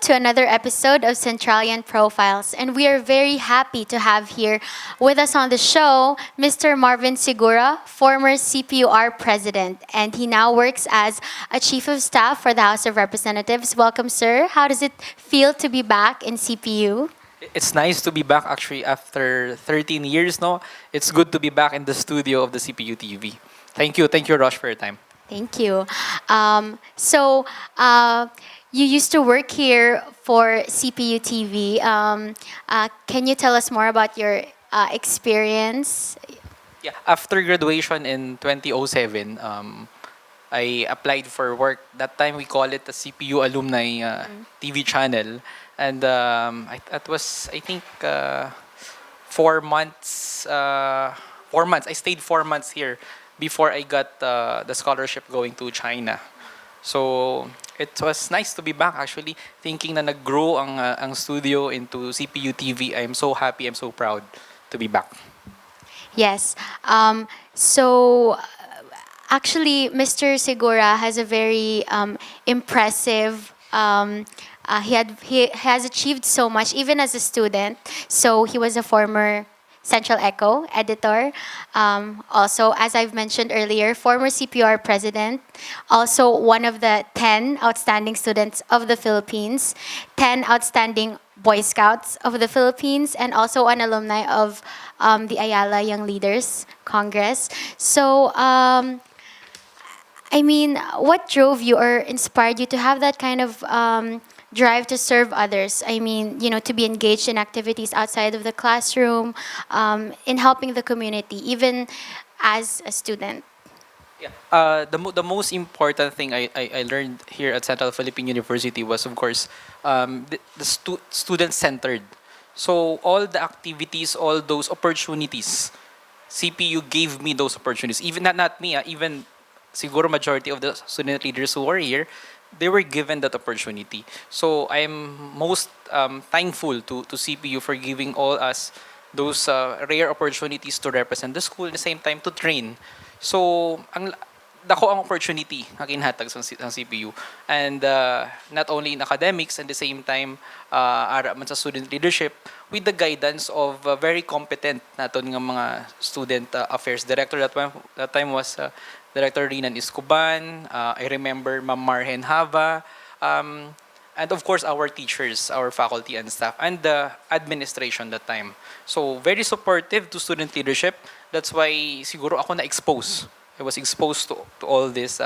to another episode of Centralian Profiles. And we are very happy to have here with us on the show Mr. Marvin Segura, former CPUR president. And he now works as a chief of staff for the House of Representatives. Welcome, sir. How does it feel to be back in CPU? It's nice to be back actually after 13 years, no? It's good to be back in the studio of the CPU TV. Thank you, Rosh, for your time. Thank you. You used to work here for CPU TV. Can you tell us more about your experience? Yeah, after graduation in 2007, I applied for work. That time we call it the CPU Alumni TV channel. And that was, I think, 4 months. 4 months. I stayed 4 months here before I got the scholarship going to China. So it was nice to be back actually. Thinking na nag-grow ang studio into CPU TV. I'm so happy, I'm so proud to be back. Yes. So actually, Mr. Segura has a very impressive. He has achieved so much even as a student. So he was a former Central Echo editor. Also, as I've mentioned earlier, former CPR president. Also, one of the 10 outstanding students of the Philippines, 10 outstanding Boy Scouts of the Philippines, and also an alumni of the Ayala Young Leaders Congress. So, what drove you or inspired you to have that kind of drive to serve others? To be engaged in activities outside of the classroom, in helping the community, even as a student. Yeah. The most important thing I learned here at Central Philippine University was, of course, the student-centered. So all the activities, all those opportunities, CPU gave me those opportunities. Even not me, even siguro majority of the student leaders who are here, they were given that opportunity. So I'm most thankful to CPU for giving all us those rare opportunities to represent the school at the same time to train. So ang dako ang opportunity na kinhatag sa CPU. And not only in academics, at the same time, ara man sa student leadership, with the guidance of very competent naton nga mga student affairs director. That time was Director Rinan Iscuban. I remember Ma'am Marhen Hava. And of course, our teachers, our faculty and staff, and the administration that time. So, very supportive to student leadership. That's why siguro ako na-expose. I was exposed to all this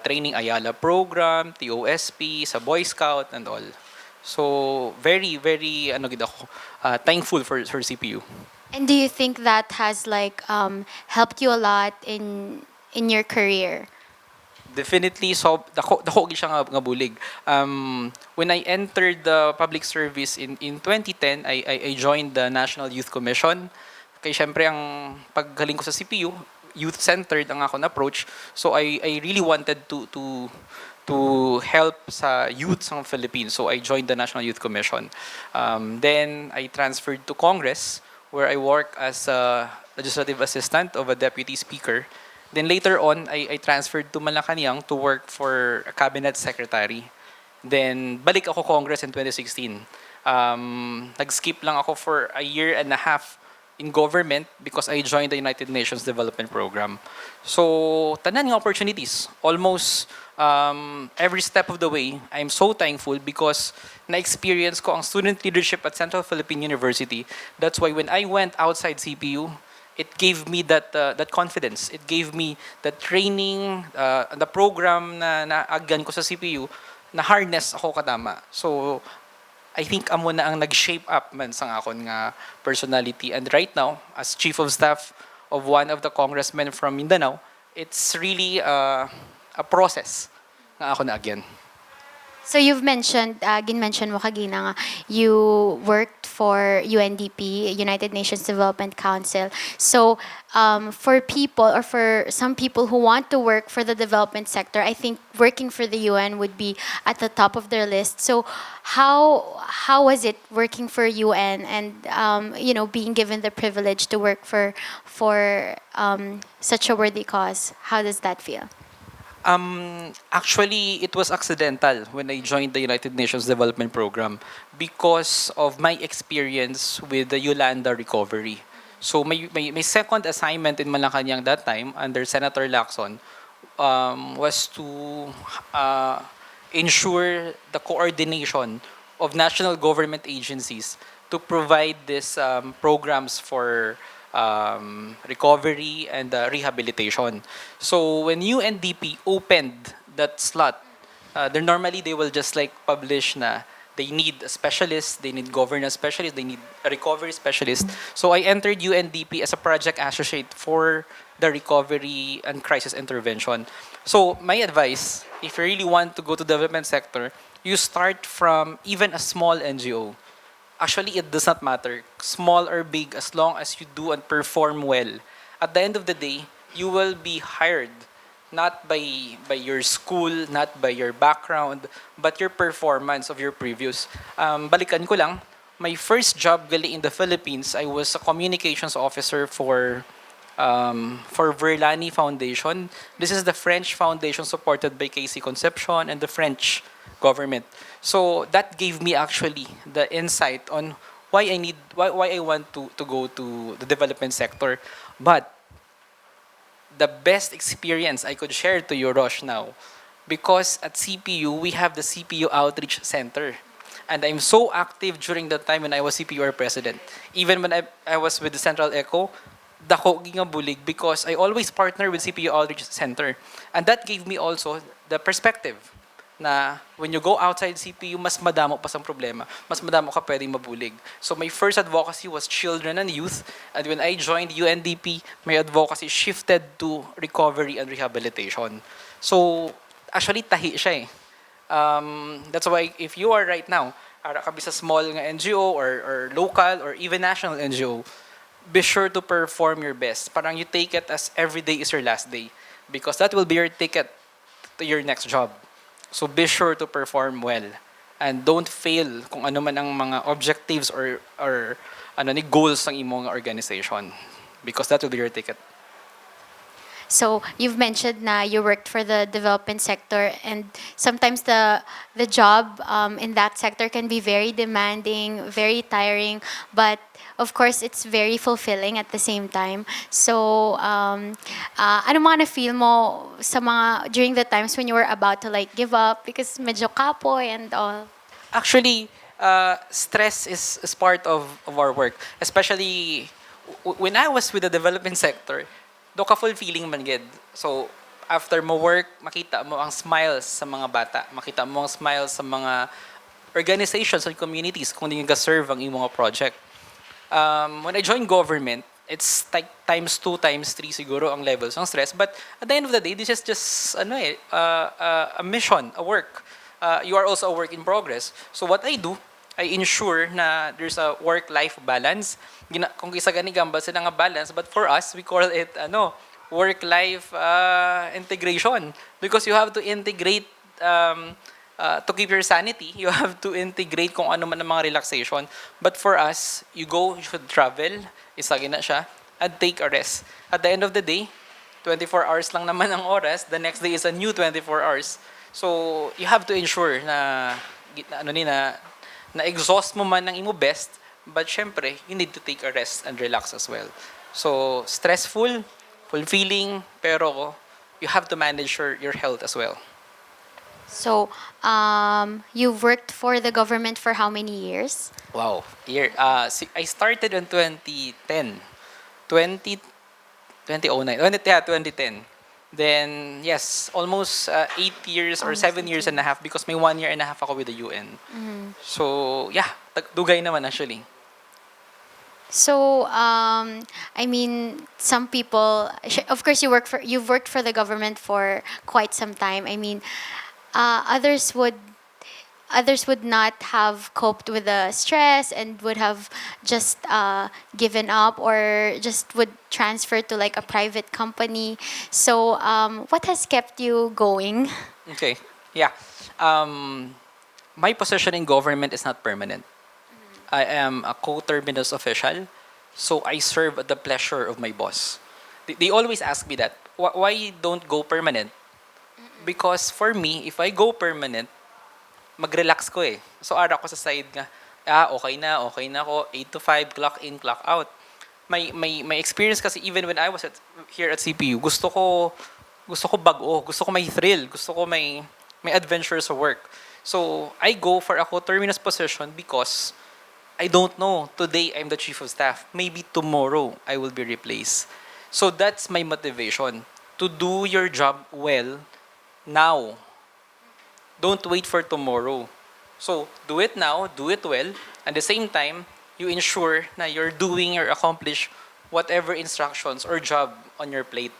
training Ayala program, TOSP, sa Boy Scout, and all. So, very, very, thankful for CPU. And do you think that has helped you a lot in your career? Definitely, so dako siya nga bulig. When I entered the public service in 2010, I joined the National Youth Commission. Kaya syempre ang paggaling ko sa CPU, youth-centered ang akong approach. So I really wanted to help sa youth sa Philippines. So I joined the National Youth Commission. Then I transferred to Congress where I work as a legislative assistant of a deputy speaker. Then later on, I transferred to Malacanang to work for a cabinet secretary. Then balik ako Congress in 2016. Nag-skip lang ako for a year and a half in government because I joined the United Nations Development Program. So, tanan nga opportunities. Almost every step of the way, I'm so thankful because na-experience ko ang student leadership at Central Philippine University. That's why when I went outside CPU, it gave me that confidence. It gave me that training, the program na naagyan ko sa CPU, na harness ako katama. So, I think amo na ang nag-shape up man sang akon nga personality. And right now, as chief of staff of one of the congressmen from Mindanao, it's really a process nga ako na again. So you've mentioned, gin-mention mo kagina nga, you worked for UNDP, United Nations Development Council. So for people or for some people who want to work for the development sector, I think working for the UN would be at the top of their list. So how was it working for UN and being given the privilege to work for such a worthy cause? How does that feel? Actually, it was accidental when I joined the United Nations Development Program because of my experience with the Yolanda recovery. So my second assignment in Malacanang that time under Senator Lacson was to uh, ensure the coordination of national government agencies to provide these programs for recovery and rehabilitation. So when UNDP opened that slot, they normally they will just like publish na they need a specialist, they need governance specialist, they need a recovery specialist. So I entered UNDP as a project associate for the recovery and crisis intervention. So my advice, if you really want to go to development sector, you start from even a small NGO. Actually, it does not matter, small or big, as long as you do and perform well. At the end of the day, you will be hired not by your school, not by your background, but your performance of your previous. Balikan ko lang, my first job gali in the Philippines, I was a communications officer for Verlani Foundation. This is the French foundation supported by KC Concepcion and the French government. So that gave me actually the insight on why I want to go to the development sector. But the best experience I could share to you, Rosh, now, because at CPU we have the CPU Outreach Center. And I'm so active during the time when I was CPUR president. Even when I was with the Central Echo, dako nga bulig because I always partner with CPU Outreach Center. And that gave me also the perspective na when you go outside CPU, mas madamo pa sa problema. Mas madamo ka pwedeng mabulig. So my first advocacy was children and youth. And when I joined UNDP, my advocacy shifted to recovery and rehabilitation. So actually tahi siya eh. That's why if you are right now, ara ka sa small nga NGO or local or even national NGO, be sure to perform your best. Parang you take it as every day is your last day because that will be your ticket to your next job. So be sure to perform well and don't fail kung ano man ang mga objectives or ano ni goals ng imong organization because that will be your ticket. So you've mentioned na you worked for the development sector, and sometimes the job in that sector can be very demanding, very tiring, but of course it's very fulfilling at the same time. So ano mga na-feel mo sa mga during the times when you were about to like give up because medyo kapoy and all? Actually, stress is part of our work, especially when I was with the development sector. Do ka fulfilling man gid. So after mo work, makita mo ang smiles sa mga bata, makita mo ang smiles sa mga organizations and communities kung hindi ka serve ang imong project. When I joined government, it's like times 2, times 3 siguro ang levels ng stress. But at the end of the day, this is just a mission, a work. You are also a work in progress. So what I do, I ensure na there's a work-life balance. Kung isa gani gamba sila nga balance, but for us, we call it work-life integration. Because you have to integrate to keep your sanity, you have to integrate kung ano man ang mga relaxation. But for us, you should travel, isa gina siya, and take a rest. At the end of the day, 24 hours lang naman ang oras, the next day is a new 24 hours. So, you have to ensure na na-exhaust mo man ng imo best, but syempre, you need to take a rest and relax as well. So, stressful, fulfilling, pero you have to manage your health as well. So you've worked for the government for how many years? Wow. I started in 2010. 2009. 2010. Then, yes, almost 8 years or 7 years and a half because may 1 year and a half ako with the UN. So, yeah, dugay naman actually. So, I mean, some people, of course, you've worked for the government for quite some time. I mean, others would not have coped with the stress and would have just given up or just would transfer to like a private company. So, what has kept you going? Okay. Yeah. My position in government is not permanent. I am a co-terminus official, so I serve at the pleasure of my boss. They always ask me that. Why don't go permanent? Because for me, if I go permanent, mag-relax ko eh. So ara ko sa side nga, okay na ako, 8 to 5, clock in, clock out. May experience kasi even when I was here at CPU, gusto ko bago, gusto ko may thrill, gusto ko may adventure sa work. So I go for a co-terminus position because I don't know. Today I'm the chief of staff. Maybe tomorrow I will be replaced. So that's my motivation to do your job well now. Don't wait for tomorrow. So do it now, do it well. At the same time, you ensure na you're doing or accomplish whatever instructions or job on your plate.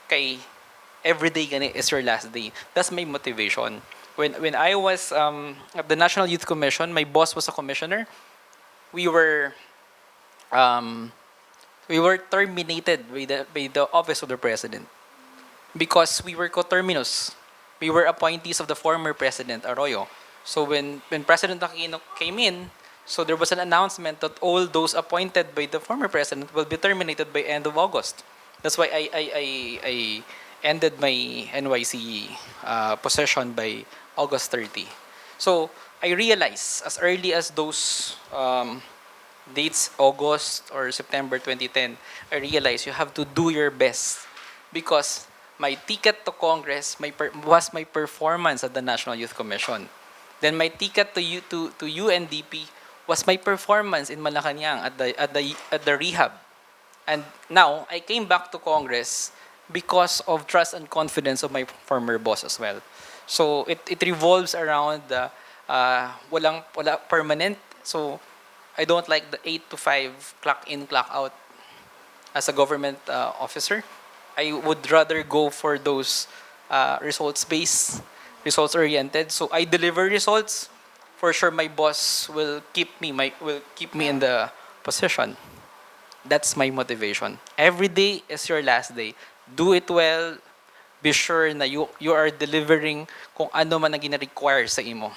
Kay every day gani is your last day. That's my motivation. When I was at the National Youth Commission, my boss was a commissioner. We were um, we were terminated by the office of the president because we were coterminus. We were appointees of the former president Arroyo. So when President Aquino came in, so there was an announcement that all those appointed by the former president will be terminated by end of August. That's why I ended my NYC position by August 30. So I realized as early as those dates, August or September 2010, I realized you have to do your best because my ticket to Congress was my performance at the National Youth Commission. Then my ticket to UNDP was my performance in Malacanang at the rehab. And now I came back to Congress because of trust and confidence of my former boss as well. So it revolves around wala permanent. So I don't like the 8 to 5 clock in clock out as a government officer. I would rather go for those results based, results oriented. So I deliver results. For sure, my boss will keep me in the position. That's my motivation. Every day is your last day. Do it well. Be sure na you are delivering kung ano man ang gina-require sa imo.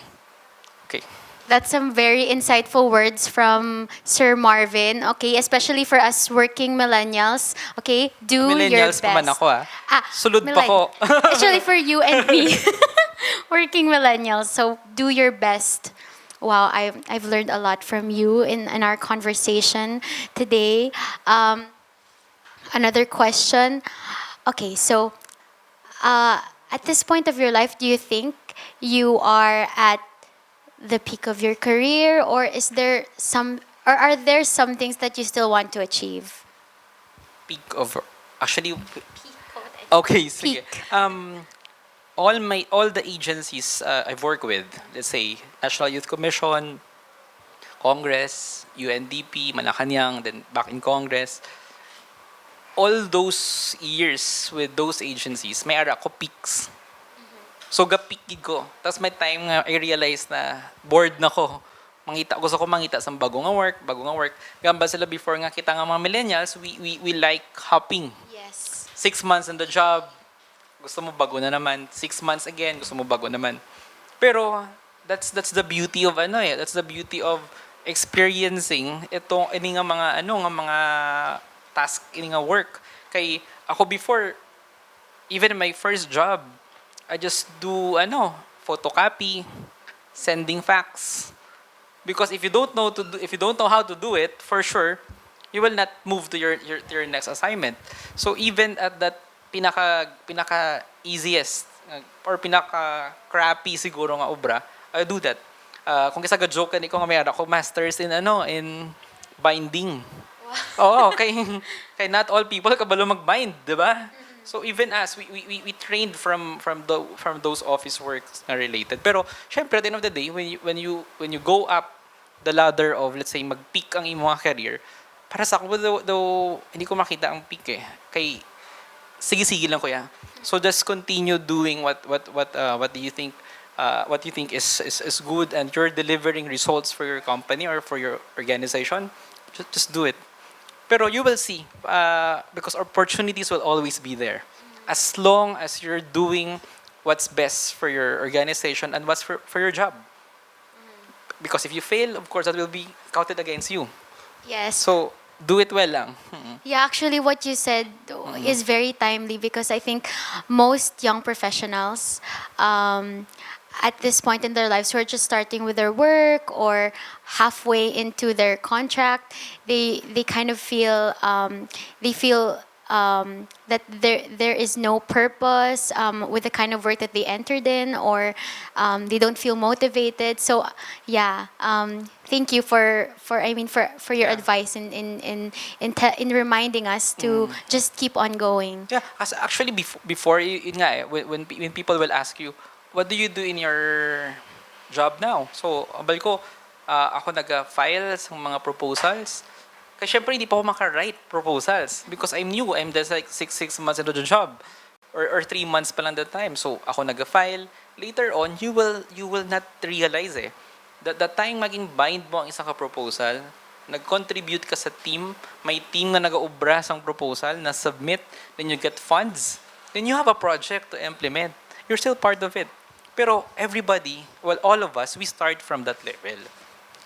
Okay. That's some very insightful words from Sir Marvin. Okay, especially for us working millennials. Okay, do your Millennials best. pa man ako Sulod pa millenn- ko. Especially for you and me, working millennials. So do your best. Wow, I've learned a lot from you in our conversation today. Another question. Okay, so at this point of your life, do you think you are at the peak of your career, or are there some things that you still want to achieve? Peak of actually okay, sige. Peak. All the agencies I've worked with, let's say National Youth Commission, Congress, UNDP, Malacanang, then back in Congress, all those years with those agencies, may ara ko peaks. So gapik ko. Tapos may time nga I realized na bored na ko. Gusto ko mangita sa bago nga work. Gamba sila before nga kita nga mga millennials, we like hopping. Yes. 6 months in the job, gusto mo bago na naman. 6 months again, gusto mo bago naman. Pero that's the beauty of that's the beauty of experiencing ini nga mga task, ini nga work. Kay ako before, even in my first job, I just do photocopy, sending fax. Because if you don't know how to do it, for sure, you will not move to your next assignment. So even at that pinaka easiest or pinaka crappy siguro nga obra, I do that. Kung kisa joke ni ko nga mayroon ako masters in binding. Oo, kay not all people kabalo mag-bind, 'di ba? So even us, we trained from those office works na related. Pero syempre at the end of the day, when you go up the ladder of, let's say, mag-peak ang imong career, para sa ako though hindi ko makita ang peak eh. Kay sige lang ko ya. So just continue doing what do you think is good, and you're delivering results for your company or for your organization. Just do it. Pero you will see, because opportunities will always be there. As long as you're doing what's best for your organization and what's for your job. Because if you fail, of course, that will be counted against you. Yes. So, do it well lang. Yeah, actually, what you said is very timely because I think most young professionals, at this point in their lives, who are just starting with their work or halfway into their contract, they kind of feel they feel that there is no purpose with the kind of work that they entered in, or they don't feel motivated. So yeah, thank you for I mean for your Yeah. advice in reminding us to just keep on going. Yeah, kasi actually before yun nga eh, when people will ask you, what do you do in your job now? So, abal ko, ako nag-file sa mga proposals. Kasi syempre hindi pa ako maka-write proposals because I'm new. I'm just like six months into the job or 3 months pa lang that time. So, ako nag-file. Later on, you will not realize eh. The time maging bind mo ang isang ka-proposal, nag-contribute ka sa team, may team na nag-aubra sa proposal, na submit, then you get funds, then you have a project to implement. You're still part of it. Pero everybody, well, all of us, we start from that level.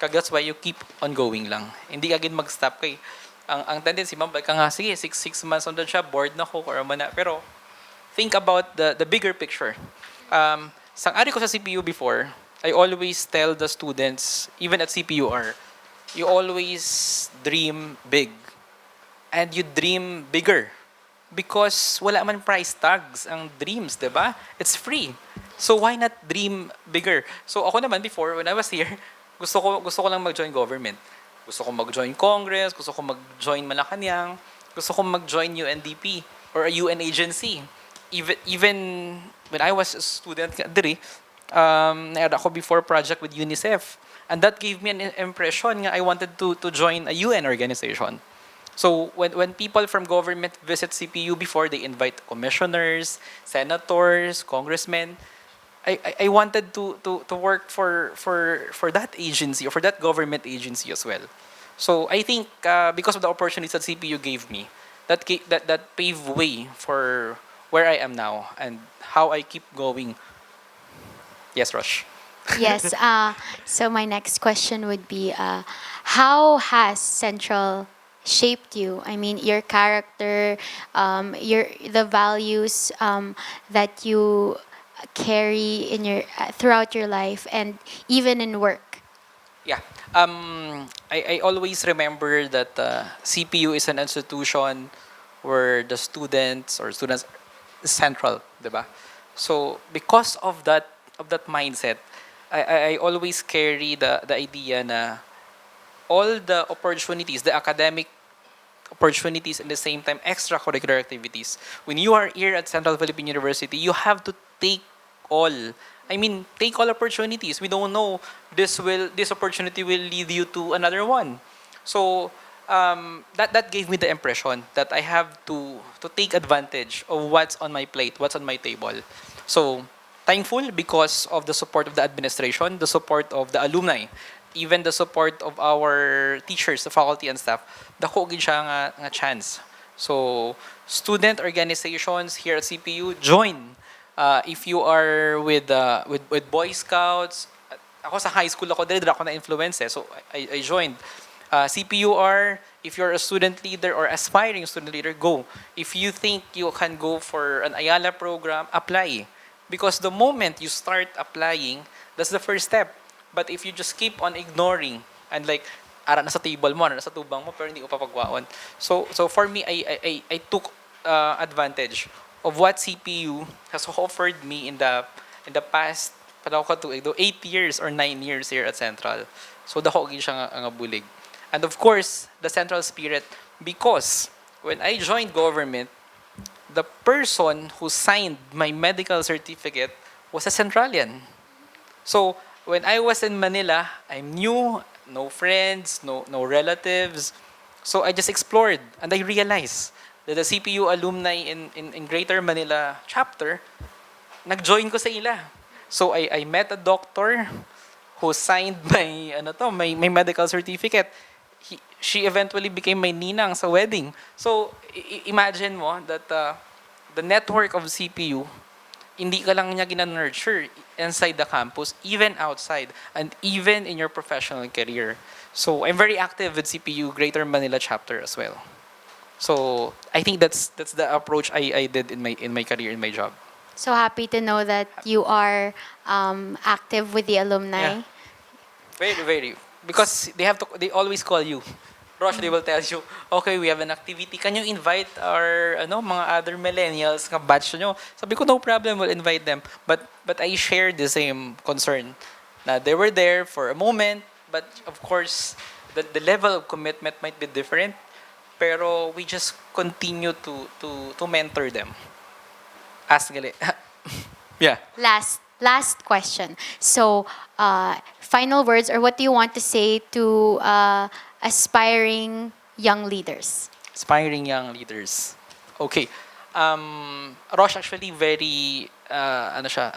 That's why you keep on going lang. Hindi agad mag-stop kay ang tendency, mabalik ka nga, sige, six months on the job, bored na ko, or mana. Pero think about the bigger picture. Sang-ari ko sa CPU before, I always tell the students, even at CPUR, you always dream big. And you dream bigger. Because wala man price tags ang dreams, di ba? It's free. So why not dream bigger? So ako naman before, when I was here, gusto ko lang mag-join government. Gusto ko mag-join Congress, gusto ko mag-join Malacanang, gusto ko mag-join UNDP or a UN agency. Even when I was a student diri, nag ako before project with UNICEF. And that gave me an impression nga I wanted to join a UN organization. So when people from government visit CPU before, they invite commissioners, senators, congressmen. I wanted to work for that agency or for that government agency as well. So I think because of the opportunities that CPU gave me, that paved way for where I am now and how I keep going. Yes, Rush. Yes. So my next question would be, how has Central shaped you? I mean, your character, the values that you carry in your throughout your life, and even in work. Yeah. I always remember that CPU is an institution where the students is central, diba? So because of that mindset, I always carry the idea na all the opportunities, the academic opportunities, and the same time extracurricular activities. When you are here at Central Philippine University, you have to take all. I mean, take all opportunities. We don't know this opportunity will lead you to another one. So that gave me the impression that I have to take advantage of what's on my plate, what's on my table. So thankful because of the support of the administration, the support of the alumni, even the support of our teachers, the faculty and staff. Dako gid siya nga chance. So student organizations here at CPU, join. If you are with Boy Scouts, ako sa high school ako, dire ako na influence eh. So I joined. CPUR, if you're a student leader or aspiring student leader, go. If you think you can go for an Ayala program, apply. Because the moment you start applying, that's the first step. But if you just keep on ignoring and like ara na sa table mo, ara na sa tubang mo pero hindi mo papagwaon. So for me I took advantage of what CPU has offered me in the past 8 years or 9 years here at Central. So dako gyud siya nga bulig. And of course, the Central spirit, because when I joined government, the person who signed my medical certificate was a Centralian. So when I was in Manila, I'm new, no friends, no relatives. So I just explored and I realized that the CPU alumni in Greater Manila chapter, nag-join ko sa ila. So I met a doctor who signed my medical certificate. She eventually became my ninang sa wedding. So imagine mo that the network of CPU, hindi ka lang niya gina-nurture inside the campus, even outside, and even in your professional career. So I'm very active with CPU Greater Manila chapter as well. So I think that's the approach I did in my career, in my job. So happy to know that you are active with the Yeah, alumni. very very, because they always call you. Rosh, they will tell you, okay, we have an activity. Can you invite our mga other millennials nga batch nyo? Sabi ko, no problem, we'll invite them. But I share the same concern. Na they were there for a moment, but of course, the level of commitment might be different. Pero we just continue to mentor them. Ask gali. Yeah. Last question. So, final words, or what do you want to say to aspiring young leaders? Aspiring young leaders. Okay. Rosh actually very ano siya,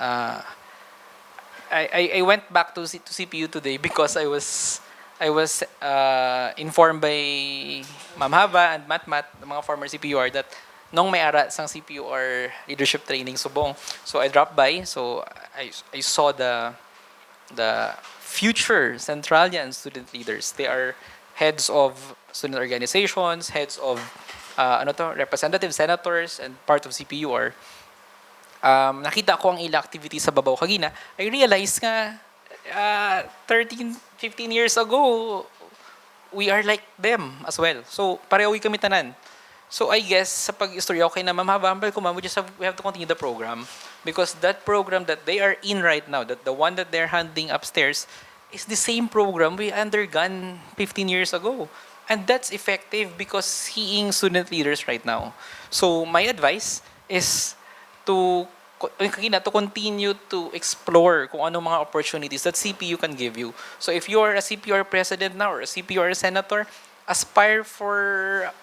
I went back to CPU today because I was informed by Ma'am Hava and Matmat, the mga former CPUR, that nung may ara sang CPUR leadership training subong. So I dropped by. So I saw the future Centralian student leaders. They are heads of student organizations, heads of representative senators, and part of CPUR. Nakita ko ang ilang activity sa Babaw Kagina. I realized nga 13, 15 years ago, we are like them as well. So pareho kami tanan. So I guess sa pag-istorya, okay na ma'am, habambal ko ma'am, we have to continue the program, because that program that they are in right now, that the one that they're handling upstairs, is the same program we undergone 15 years ago. And that's effective because seeing student leaders right now. So my advice is to to continue to explore kung ano mga opportunities that CPU can give you. So if you are a CPR president now or a CPR senator, aspire for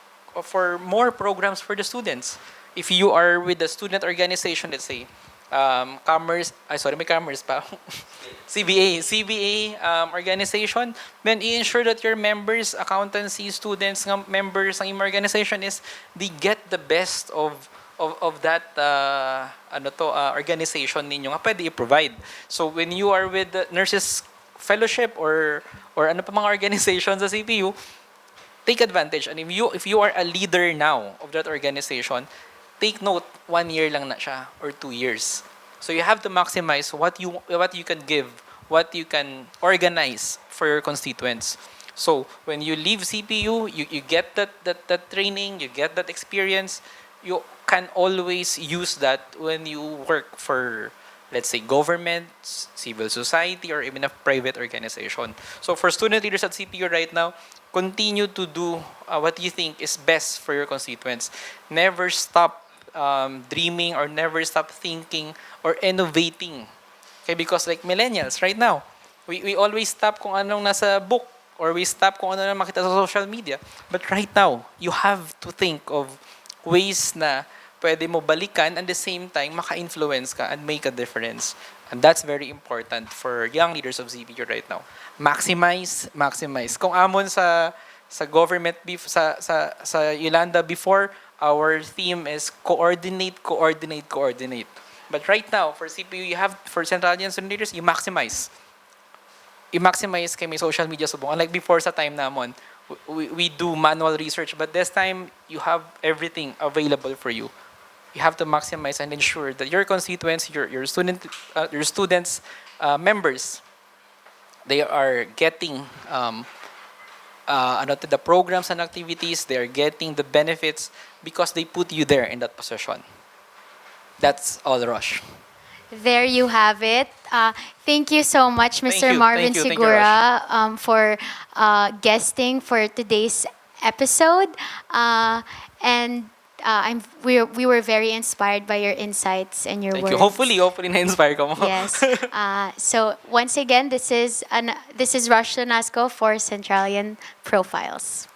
more programs for the students. If you are with the student organization, let's say, may commerce pa. CBA organization, then i-ensure that your members, accountancy students, members ng imong organization is they get the best of that organization ninyo nga pwede i-provide. So when you are with the nurses fellowship or ano pa mga organizations sa CPU, take advantage. And if you are a leader now of that organization, take note, 1 year lang na siya or 2 years. So you have to maximize what you can give, what you can organize for your constituents. So when you leave CPU, you get that training, you get that experience. You can always use that when you work for, let's say, government, civil society, or even a private organization. So for student leaders at CPU right now, continue to do what you think is best for your constituents. Never stop dreaming, or never stop thinking or innovating. Okay, because like millennials right now, we always stop kung anong nasa book, or we stop kung ano na makita sa social media. But right now, you have to think of ways na pwede mo balikan, and at the same time maka-influence ka and make a difference. And that's very important for young leaders of CPU right now. Maximize. Kung amon sa government sa Yolanda before, our theme is coordinate. But right now for CPU, you have, for Centralian student leaders, you maximize. I-maximize kay may social media subong. Unlike before sa time namon, we do manual research, but this time you have everything available for you. You have to maximize and ensure that your constituents, your students, members, they are getting the programs and activities. They are getting the benefits because they put you there in that position. That's all, Rush. There you have it. Thank you so much, Mr. you, Marvin thank you, Segura, for guesting for today's episode. And we were very inspired by your insights and your Thank words. you. Hopefully na-inspire ka mo. Yes. So once again, this is Rush Lunasco for Centralian Profiles.